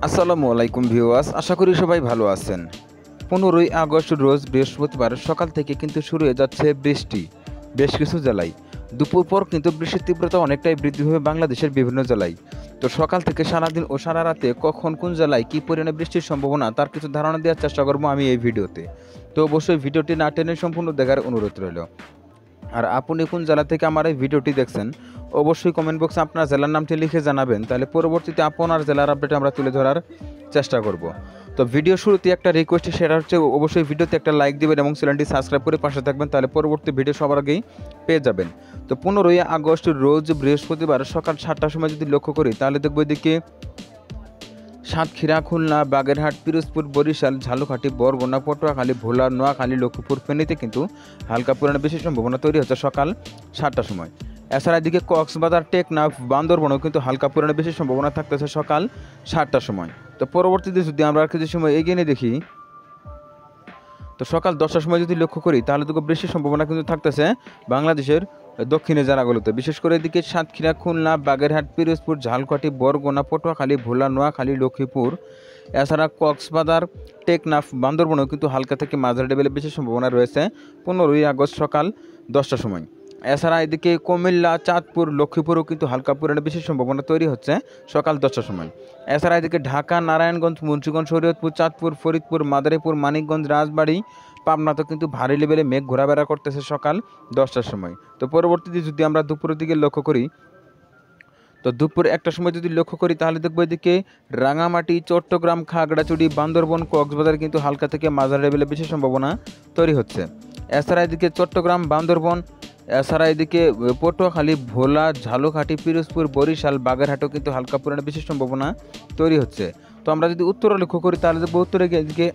আসসালামু আলাইকুম ভিউয়ার্স, আশা করি সবাই ভালো আছেন। 15ই আগস্ট রোজ বৃহস্পতিবার সকাল থেকে কিন্তু শুরু হয়ে যাচ্ছে বৃষ্টি বেশ কিছু জেলায়। দুপুর পর কিন্তু বৃষ্টির তীব্রতা অনেকটাই বৃদ্ধি হবে বাংলাদেশের বিভিন্ন জেলায়। তো সকাল থেকে সারাদিন ও সারা রাতে কখন কোন জেলায় কী পরিমাণে বৃষ্টির সম্ভাবনা তার কিছু ধারণা দেওয়ার চেষ্টা করবো আমি এই ভিডিওতে। তো অবশ্যই ভিডিওটি না টেনে সম্পূর্ণ দেখার অনুরোধ রইল। আর আপনি কোন জেলা থেকে আমার এই ভিডিওটি দেখছেন অবশ্যই কমেন্ট বক্সে আপনার জেলার নামটি লিখে জানাবেন, তাহলে পরবর্তীতে আপনার জেলার আপডেট আমরা তুলে ধরার চেষ্টা করব। তো ভিডিও শুরুতে একটা রিকোয়েস্ট, সেটা হচ্ছে অবশ্যই ভিডিওতে একটা লাইক দিবেন এবং চ্যানেলটি সাবস্ক্রাইব করে পাশে থাকবেন, তাহলে পরবর্তী ভিডিও সবার আগেই পেয়ে যাবেন। তো 15ই আগস্ট রোজ বৃহস্পতিবার সকাল 7টার সময় যদি লক্ষ্য করি তাহলে দেখবো এদিকে সাতক্ষীরা, খুলনা, বাগেরহাট, পিরোজপুর, বরিশাল, ঝালকাঠি, বরগুনা, পটুয়াখালী, ভোলা, নোয়াখালী, লক্ষ্মীপুর, ফেনীতে কিন্তু হালকা পরিমাণে বেশি সম্ভাবনা তৈরি হচ্ছে সকাল 7টার সময়। এছাড়া এদিকে কক্সবাজার, টেকনাফ, বান্দরবনেও কিন্তু হালকা পরিমাণে বেশি সম্ভাবনা থাকতেছে সকাল 7টার সময়। তো পরবর্তীতে যদি আমরা আর কিছু সময় এগিয়ে নিয়ে দেখি, তো সকাল 10টার সময় যদি লক্ষ্য করি তাহলে দেখো বৃষ্টির সম্ভাবনা কিন্তু থাকতেছে বাংলাদেশের দক্ষিণে জেলাগুলোতে, বিশেষ করে এদিকে সাতক্ষীরা, খুলনা, বাগেরহাট, পিরোজপুর, ঝালকাঠি, বরগুনা, পটুয়াখালী, ভোলা, নোয়াখালী, লক্ষ্মীপুর, এছাড়া কক্সবাজার, টেকনাফ, বান্দরবনেও কিন্তু হালকা থেকে মাঝারি লেভেলে বেশি সম্ভাবনা রয়েছে 15ই আগস্ট সকাল 10টার সময়। এছাড়া এদিকে কুমিল্লা, চাঁদপুর, লক্ষ্মীপুরেও কিন্তু হালকা পরিমাণে বেশি সম্ভাবনা তৈরি হচ্ছে সকাল 10টার সময়। এছাড়া এদিকে ঢাকা, নারায়ণগঞ্জ, মুন্সিগঞ্জ, শরীয়তপুর, চাঁদপুর, ফরিদপুর, মাদারীপুর, মানিকগঞ্জ, রাজবাড়ী, পাবনাতেও কিন্তু ভারী লেভেলে মেঘ ঘোরাফেরা করতেছে সকাল 10টার সময়। তো পরবর্তীতে যদি আমরা দুপুরের দিকে লক্ষ্য করি, তো দুপুর 1টার সময় যদি লক্ষ্য করি তাহলে দেখবো এদিকে রাঙামাটি, চট্টগ্রাম, খাগড়াছড়ি, বান্দরবন, কক্সবাজার কিন্তু হালকা থেকে মাঝারি লেভেলে বেশি সম্ভাবনা তৈরি হচ্ছে। এছাড়া এদিকে চট্টগ্রাম, বান্দরবন, এছাড়া এদিকে পটুয়াখালী, ভোলা, ঝালকাঠি, পিরোজপুর, বরিশাল, বাগেরহাটও কিন্তু হালকা পরিমাণে বেশি সম্ভাবনা তৈরি হচ্ছে। তো আমরা যদি উত্তরে লক্ষ্য করি তাহলে দেখবো উত্তরে এদিকে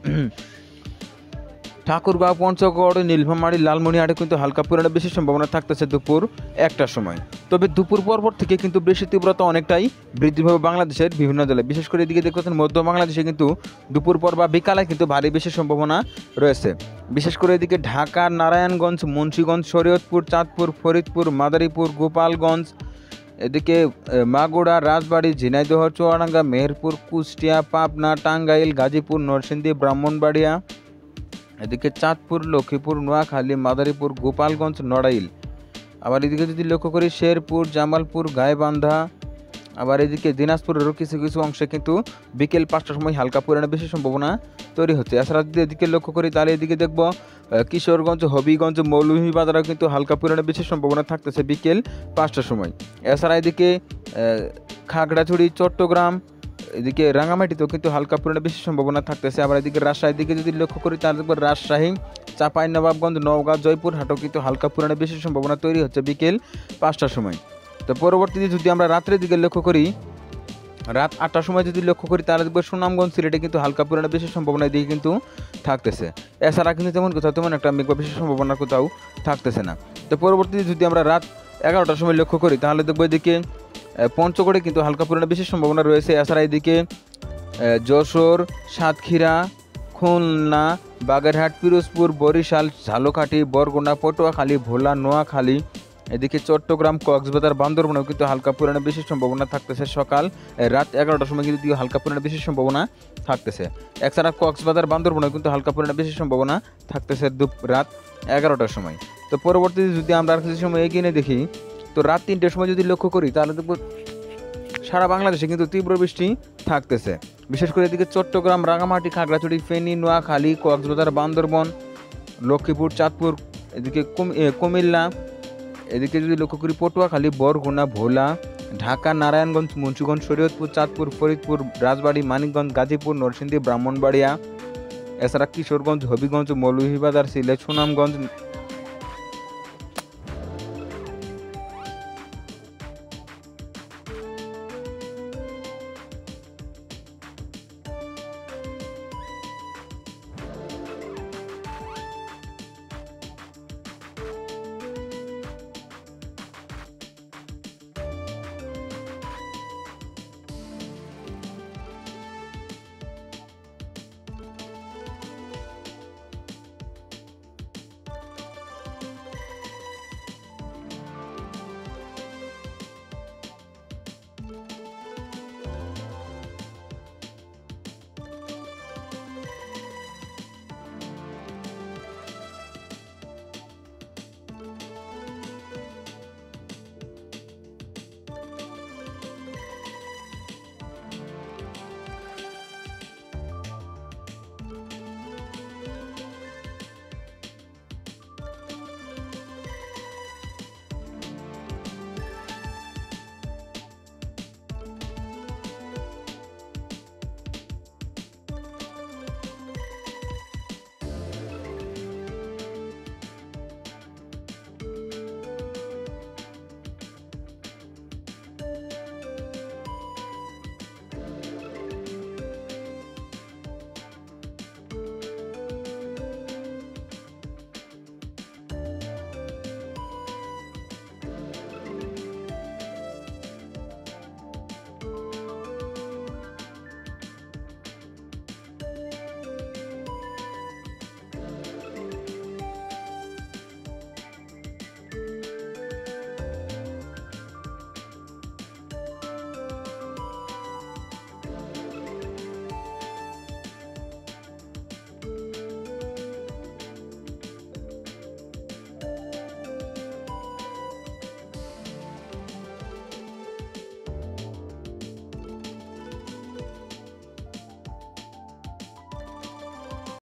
ঠাকুরগাঁও, পঞ্চগড়, নীলফামারী, লালমনিরহাটে কিন্তু হালকা পরিমাণে বেশি সম্ভাবনা থাকতেছে দুপুর 1টার সময়। তবে দুপুর পরপর থেকে কিন্তু বৃষ্টির তীব্রতা অনেকটাই বৃদ্ধি পাবে বাংলাদেশের বিভিন্ন জেলায়, বিশেষ করে এদিকে দেখতেছেন মধ্য বাংলাদেশে কিন্তু দুপুর পর বা বিকালে কিন্তু ভারী বেশি সম্ভাবনা রয়েছে। বিশেষ করে এদিকে ঢাকা, নারায়ণগঞ্জ, মুন্সিগঞ্জ, শরীয়তপুর, চাঁদপুর, ফরিদপুর, মাদারীপুর, গোপালগঞ্জ, এদিকে মাগুরা, রাজবাড়ী, ঝিনাইদহ, চুয়াডাঙ্গা, মেহেরপুর, কুষ্টিয়া, পাবনা, টাঙ্গাইল, গাজীপুর, নরসিংদী, ব্রাহ্মণবাড়িয়া, এদিকে চাঁদপুর, লক্ষ্মীপুর, নোয়াখালী, মাদারীপুর, গোপালগঞ্জ, নড়াইল, আবার এদিকে যদি লক্ষ্য করি শেরপুর, জামালপুর, গাইবান্ধা, আবার এদিকে দিনাজপুরেরও কিছু কিছু অংশে কিন্তু বিকেল 5টার সময় হালকা পরিমাণে বেশি সম্ভাবনা তৈরি হচ্ছে। এছাড়া যদি এদিকে লক্ষ্য করি তাহলে এদিকে দেখবো কিশোরগঞ্জ, হবিগঞ্জ, মৌলভীবাজারেও কিন্তু হালকা পরিমাণে বেশি সম্ভাবনা থাকতেছে বিকেল 5টার সময়। এছাড়া এদিকে খাগড়াছড়ি, চট্টগ্রাম, এদিকে রাঙামাটিতেও কিন্তু হালকা পরিমাণে বেশি সম্ভাবনা থাকতেছে। আবার এদিকে রাজশাহীর দিকে যদি লক্ষ্য করি তাহলে দেখব রাজশাহী, চাঁপাইনবাবগঞ্জ, নওগাঁ, জয়পুরহাটও কিন্তু হালকা পরিমাণে বেশি সম্ভাবনা তৈরি হচ্ছে বিকেল 5টার সময়। তো পরবর্তীতে যদি আমরা রাত্রের দিকে লক্ষ্য করি, রাত 8টার সময় যদি লক্ষ্য করি তাহলে দেখব সুনামগঞ্জ, সিলেটে কিন্তু হালকা পরিমাণে বেশি সম্ভাবনা দিকে কিন্তু থাকতেছে। এছাড়া কিন্তু তেমন একটা মেঘ বা বেশি সম্ভাবনা কোথাও থাকতেছে না। তো পরবর্তীতে যদি আমরা রাত 11টার সময় লক্ষ্য করি তাহলে দেখব এদিকে পঞ্চগড়ে কিন্তু হালকা পরিমাণে বেশি সম্ভাবনা রয়েছে। এছাড়া এদিকে যশোর, সাতক্ষীরা, খুলনা, বাগেরহাট, পিরোজপুর, বরিশাল, ঝালকাঠি, বরগুনা, পটুয়াখালী, ভোলা, নোয়াখালী, এদিকে চট্টগ্রাম, কক্সবাজার, বান্দরবনেও কিন্তু হালকা পরিমাণে বেশি সম্ভাবনা থাকতেছে সকাল রাত 11টার সময় কিন্তু হালকা পরিমাণে বেশি সম্ভাবনা থাকতেছে। এছাড়া কক্সবাজার, বান্দরবনেও কিন্তু হালকা পরিমাণে বেশি সম্ভাবনা থাকতেছে রাত 11টার সময়। তো পরবর্তীতে যদি আমরা আর কিছু সময় এগিয়ে নিয়ে দেখি, তো রাত 3টার সময় যদি লক্ষ্য করি তাহলে দেখব সারা বাংলাদেশে কিন্তু তীব্র বৃষ্টি থাকতেছে। বিশেষ করে এদিকে চট্টগ্রাম, রাঙামাটি, খাগড়াছড়ি, ফেনী, নোয়াখালী, কক্সবাজার, বান্দরবন, লক্ষ্মীপুর, চাঁদপুর, এদিকে কুমিল্লা, এদিকে যদি লক্ষ্য করি পটুয়াখালী, বরগুনা, ভোলা, ঢাকা, নারায়ণগঞ্জ, মুন্সিগঞ্জ, শরীয়তপুর, চাঁদপুর, ফরিদপুর, রাজবাড়ী, মানিকগঞ্জ, গাজীপুর, নরসিংদী, ব্রাহ্মণবাড়িয়া, এছাড়া কিশোরগঞ্জ, হবিগঞ্জ, মৌলভীবাজার, সিলেট, সুনামগঞ্জ,